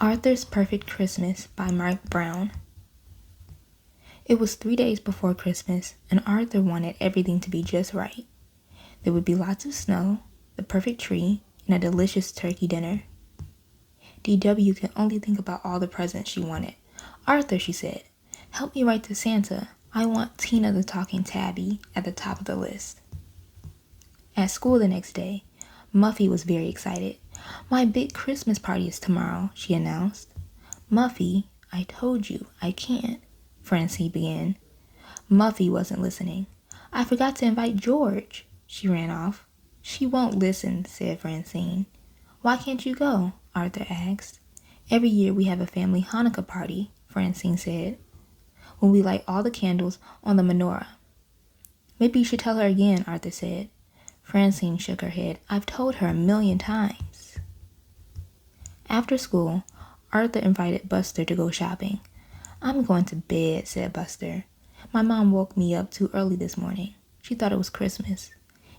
Arthur's Perfect Christmas by Marc Brown. It was 3 days before Christmas, and Arthur wanted everything to be just right. There would be lots of snow, the perfect tree, and a delicious turkey dinner. DW could only think about all the presents she wanted. "Arthur," she said, "help me write to Santa. I want Tina the Talking Tabby at the top of the list." At school the next day, Muffy was very excited. "My big Christmas party is tomorrow," she announced. "Muffy, I told you I can't," Francine began. Muffy wasn't listening. "I forgot to invite George." She ran off. "She won't listen," said Francine. "Why can't you go?" Arthur asked. "Every year we have a family Hanukkah party," Francine said, "when we light all the candles on the menorah." "Maybe you should tell her again," Arthur said. Francine shook her head. "I've told her 1,000,000 times. After school, Arthur invited Buster to go shopping. "I'm going to bed," said Buster. "My mom woke me up too early this morning. She thought it was Christmas.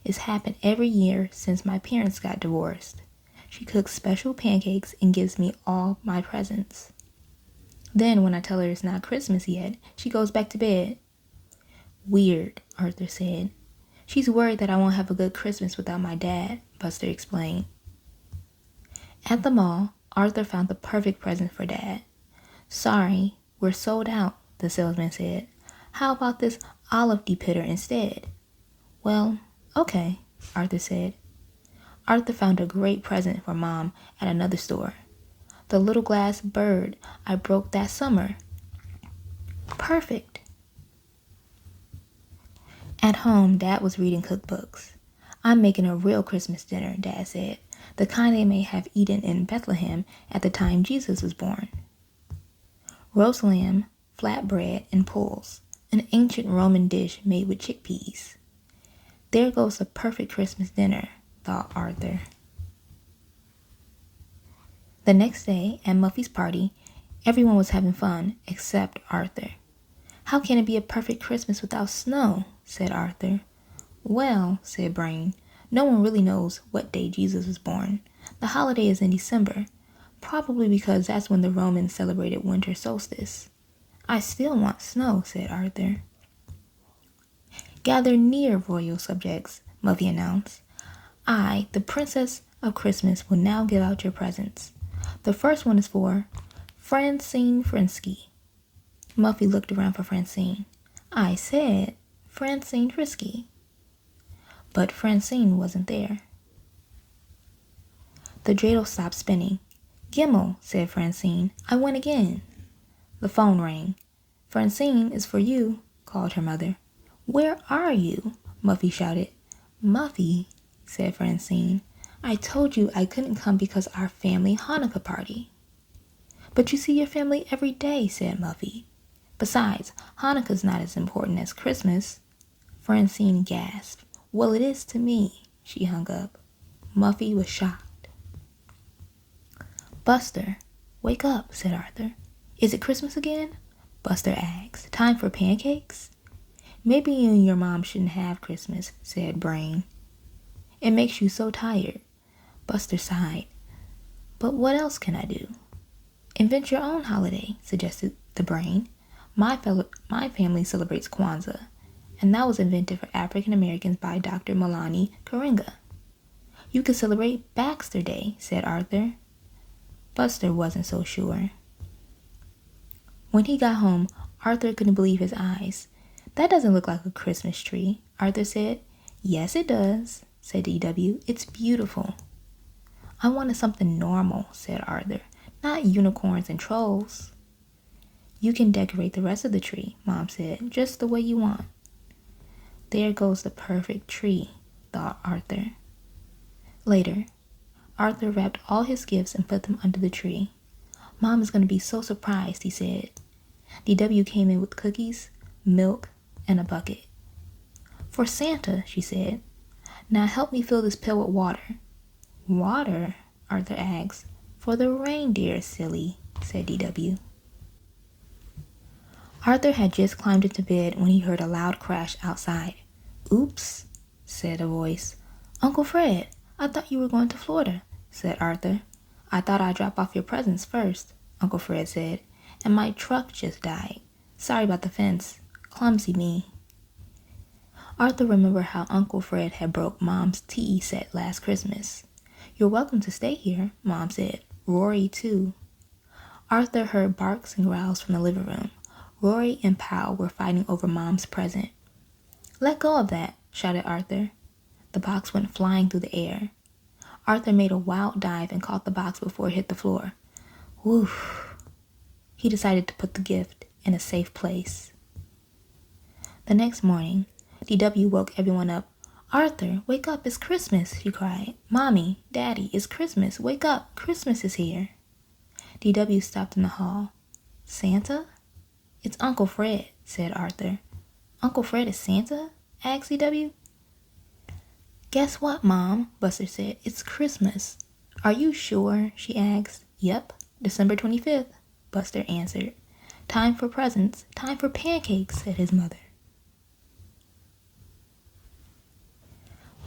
It's happened every year since my parents got divorced. She cooks special pancakes and gives me all my presents. Then when I tell her it's not Christmas yet, she goes back to bed." "Weird," Arthur said. "She's worried that I won't have a good Christmas without my dad," Buster explained. At the mall, Arthur found the perfect present for Dad. "Sorry, we're sold out," the salesman said. "How about this olive depitter instead?" "Well, okay," Arthur said. Arthur found a great present for Mom at another store. "The little glass bird I broke that summer." "Perfect." At home, Dad was reading cookbooks. "I'm making a real Christmas dinner," Dad said. "The kind they may have eaten in Bethlehem at the time Jesus was born. Roast lamb, flatbread, and pulse, an ancient Roman dish made with chickpeas." "There goes the perfect Christmas dinner," thought Arthur. The next day, at Muffy's party, everyone was having fun except Arthur. "How can it be a perfect Christmas without snow?" said Arthur. "Well," said Brain, "no one really knows what day Jesus was born. The holiday is in December, probably because that's when the Romans celebrated winter solstice." "I still want snow," said Arthur. "Gather near, royal subjects," Muffy announced. "I, the Princess of Christmas, will now give out your presents. The first one is for Francine Frinsky." Muffy looked around for Francine. "I said Francine Frisky." But Francine wasn't there. The dreidel stopped spinning. "Gimmel," said Francine. "I win again." The phone rang. "Francine, is for you," called her mother. "Where are you?" Muffy shouted. "Muffy," said Francine, "I told you I couldn't come because our family Hanukkah party." "But you see your family every day," said Muffy. "Besides, Hanukkah's not as important as Christmas." Francine gasped. "Well, it is to me." She hung up. Muffy was shocked. "Buster, wake up," said Arthur. "Is it Christmas again?" Buster asked. "Time for pancakes?" "Maybe you and your mom shouldn't have Christmas," said Brain. "It makes you so tired." Buster sighed. "But what else can I do?" "Invent your own holiday," suggested the Brain. My family celebrates Kwanzaa, and that was invented for African Americans by Dr. Malani Karenga." "You could celebrate Baxter Day," said Arthur. Buster wasn't so sure. When he got home, Arthur couldn't believe his eyes. "That doesn't look like a Christmas tree," Arthur said. "Yes, it does," said DW. "It's beautiful." "I wanted something normal," said Arthur. "Not unicorns and trolls." "You can decorate the rest of the tree," Mom said, "just the way you want." There goes the perfect tree, thought Arthur. Later, Arthur wrapped all his gifts and put them under the tree. "Mom is going to be so surprised," he said. DW came in with cookies, milk, and a bucket. "For Santa," she said. "Now help me fill this pail with water." "Water?" Arthur asked. "For the reindeer, silly," said DW. Arthur had just climbed into bed when he heard a loud crash outside. "Oops," said a voice. "Uncle Fred, I thought you were going to Florida," said Arthur. I thought I'd drop off your presents first, Uncle Fred said, and my truck just died. Sorry about the fence. Clumsy me. Arthur remembered how Uncle Fred had broke Mom's tea set last Christmas. You're welcome to stay here, Mom said. Rory, too. Arthur heard barks and growls from the living room. Rory and Pal were fighting over Mom's present. Let go of that, shouted Arthur. The box went flying through the air. Arthur made a wild dive and caught the box before it hit the floor. Woof. He decided to put the gift in a safe place. The next morning, DW woke everyone up. Arthur, wake up, it's Christmas, she cried. Mommy, Daddy, it's Christmas, wake up, Christmas is here. DW stopped in the hall. Santa? It's Uncle Fred, said Arthur. Uncle Fred is Santa? asked DW. Guess what, Mom? Buster said. It's Christmas. Are you sure? She asked. Yep, December 25th, Buster answered. Time for presents, time for pancakes, said his mother.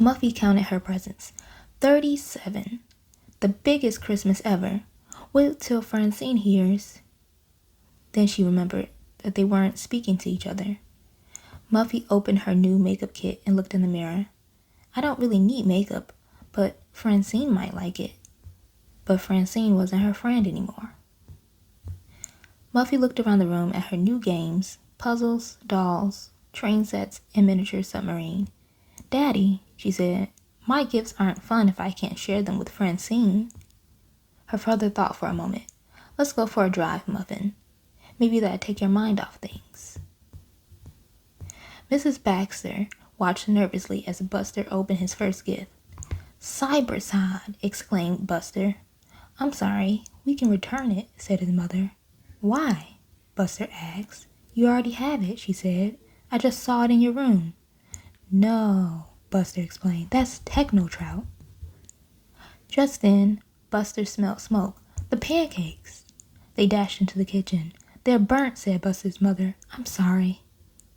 Muffy counted her presents. 37. The biggest Christmas ever. Wait till Francine hears. Then she remembered that they weren't speaking to each other. Muffy opened her new makeup kit and looked in the mirror. I don't really need makeup, but Francine might like it. But Francine wasn't her friend anymore. Muffy looked around the room at her new games, puzzles, dolls, train sets, and miniature submarine. Daddy, she said, my gifts aren't fun if I can't share them with Francine. Her father thought for a moment. Let's go for a drive, Muffin. Maybe that'd take your mind off things. Mrs. Baxter watched nervously as Buster opened his first gift. Cyberside, exclaimed Buster. I'm sorry, we can return it, said his mother. Why? Buster asked. You already have it, she said. I just saw it in your room. No, Buster explained. That's Techno-Trout. Just then, Buster smelled smoke. The pancakes. They dashed into the kitchen. They're burnt, said Buster's mother. I'm sorry.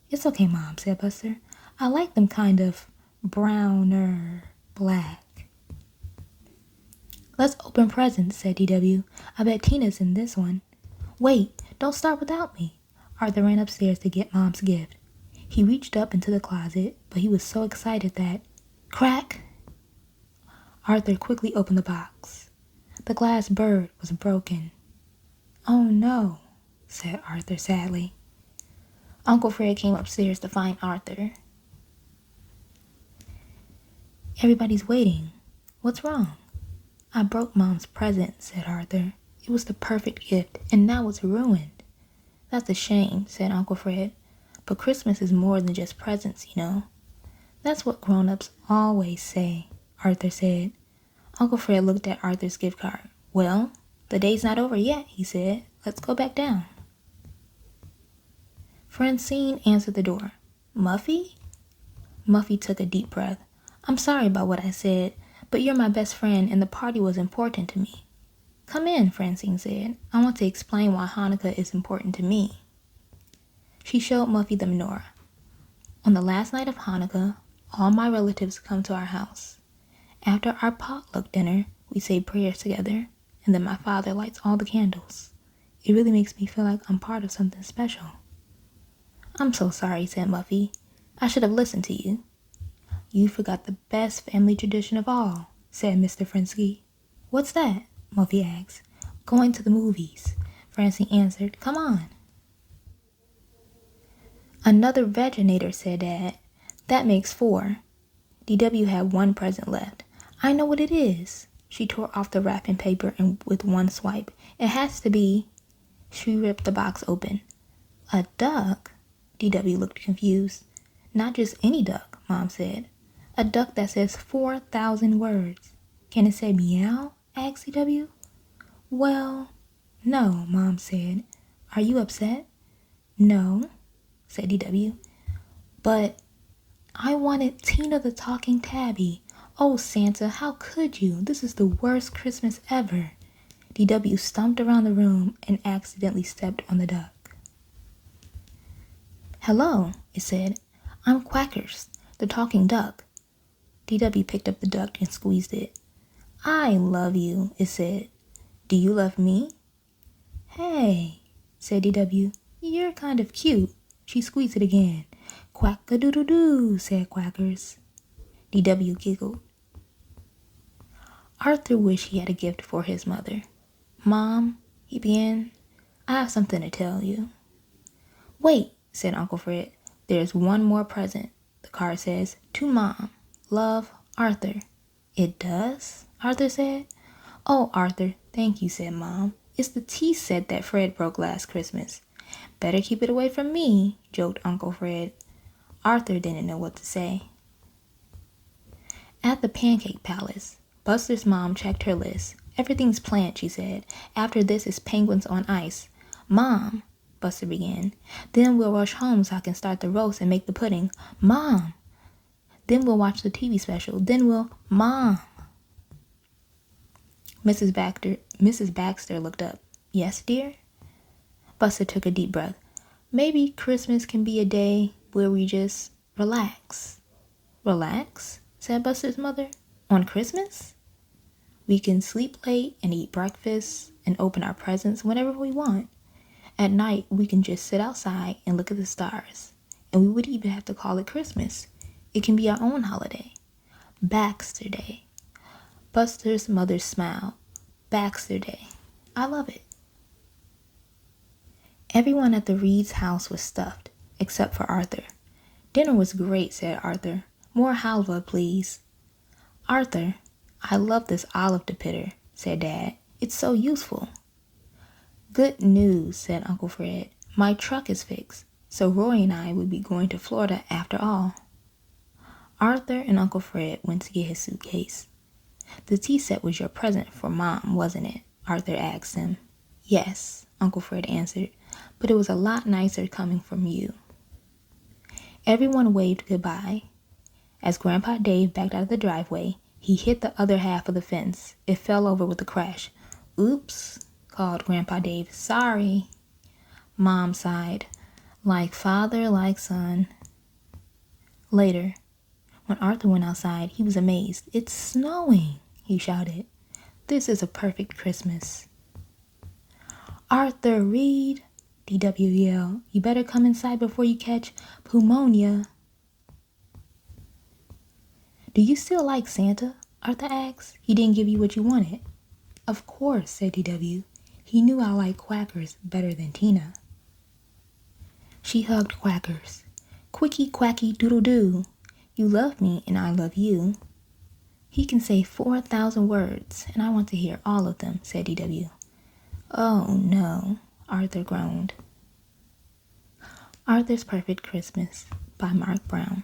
It's okay, Mom, said Buster. I like them kind of browner black. Let's open presents, said DW. I bet Tina's in this one. Wait, don't start without me. Arthur ran upstairs to get Mom's gift. He reached up into the closet, but he was so excited that... Crack! Arthur quickly opened the box. The glass bird was broken. Oh no, said Arthur sadly. Uncle Fred came upstairs to find Arthur. Everybody's waiting. What's wrong? I broke Mom's present, said Arthur. It was the perfect gift, and now it's ruined. That's a shame, said Uncle Fred. But Christmas is more than just presents, you know. That's what grown-ups always say, Arthur said. Uncle Fred looked at Arthur's gift card. Well, the day's not over yet, he said. Let's go back down. Francine answered the door. Muffy? Muffy took a deep breath. I'm sorry about what I said, but you're my best friend and the party was important to me. Come in, Francine said. I want to explain why Hanukkah is important to me. She showed Muffy the menorah. On the last night of Hanukkah, all my relatives come to our house. After our potluck dinner, we say prayers together, and then my father lights all the candles. It really makes me feel like I'm part of something special. I'm so sorry, said Muffy. I should have listened to you. You forgot the best family tradition of all, said Mr. Frinsky. What's that? Muffy asked. Going to the movies, Francine answered. Come on. Another veginator, said Dad. That makes 4. DW had one present left. I know what it is. She tore off the wrapping paper and with one swipe. It has to be... She ripped the box open. A duck? DW looked confused. Not just any duck, Mom said. A duck that says 4,000 words. Can it say meow? asked DW. Well, no, Mom said. Are you upset? No, said DW. But I wanted Tina the Talking Tabby. Oh, Santa, how could you? This is the worst Christmas ever. DW stomped around the room and accidentally stepped on the duck. Hello, it said. I'm Quackers, the talking duck. DW picked up the duck and squeezed it. I love you, it said. Do you love me? Hey, said DW, you're kind of cute. She squeezed it again. Quack-a-doodle-doo, said Quackers. DW giggled. Arthur wished he had a gift for his mother. Mom, he began, I have something to tell you. Wait, said Uncle Fred. There's one more present. The card says, to Mom. Love, Arthur. It does? Arthur said. Oh, Arthur, thank you, said Mom. It's the tea set that Fred broke last Christmas. Better keep it away from me, joked Uncle Fred. Arthur didn't know what to say. At the Pancake Palace, Buster's mom checked her list. Everything's planned, she said. After this is penguins on ice. Mom, Buster began. Then we'll rush home so I can start the roast and make the pudding. Mom. Then we'll watch the TV special. Then we'll... Mom. Mrs. Baxter looked up. Yes, dear? Buster took a deep breath. Maybe Christmas can be a day where we just relax. Relax? Said Buster's mother. On Christmas? We can sleep late and eat breakfast and open our presents whenever we want. At night, we can just sit outside and look at the stars. And we wouldn't even have to call it Christmas. It can be our own holiday. Baxter Day. Buster's mother smiled. Baxter Day. I love it. Everyone at the Reed's house was stuffed, except for Arthur. Dinner was great, said Arthur. More halva, please. Arthur, I love this olive depitter, said Dad. It's so useful. Good news, said Uncle Fred. My truck is fixed, so Roy and I will be going to Florida after all. Arthur and Uncle Fred went to get his suitcase. The tea set was your present for Mom, wasn't it? Arthur asked him. Yes, Uncle Fred answered, but it was a lot nicer coming from you. Everyone waved goodbye. As Grandpa Dave backed out of the driveway, he hit the other half of the fence. It fell over with a crash. Oops, called Grandpa Dave. Sorry. Mom sighed. Like father, like son. Later, when Arthur went outside, he was amazed. It's snowing, he shouted. This is a perfect Christmas. Arthur Reed, DW yelled. You better come inside before you catch pneumonia. Do you still like Santa? Arthur asked. He didn't give you what you wanted. Of course, said DW. He knew I liked Quackers better than Tina. She hugged Quackers. Quickie, quacky, doodle-doo. You love me and I love you. He can say 4,000 words, and I want to hear all of them, said DW. Oh, no, Arthur groaned. Arthur's Perfect Christmas by Marc Brown.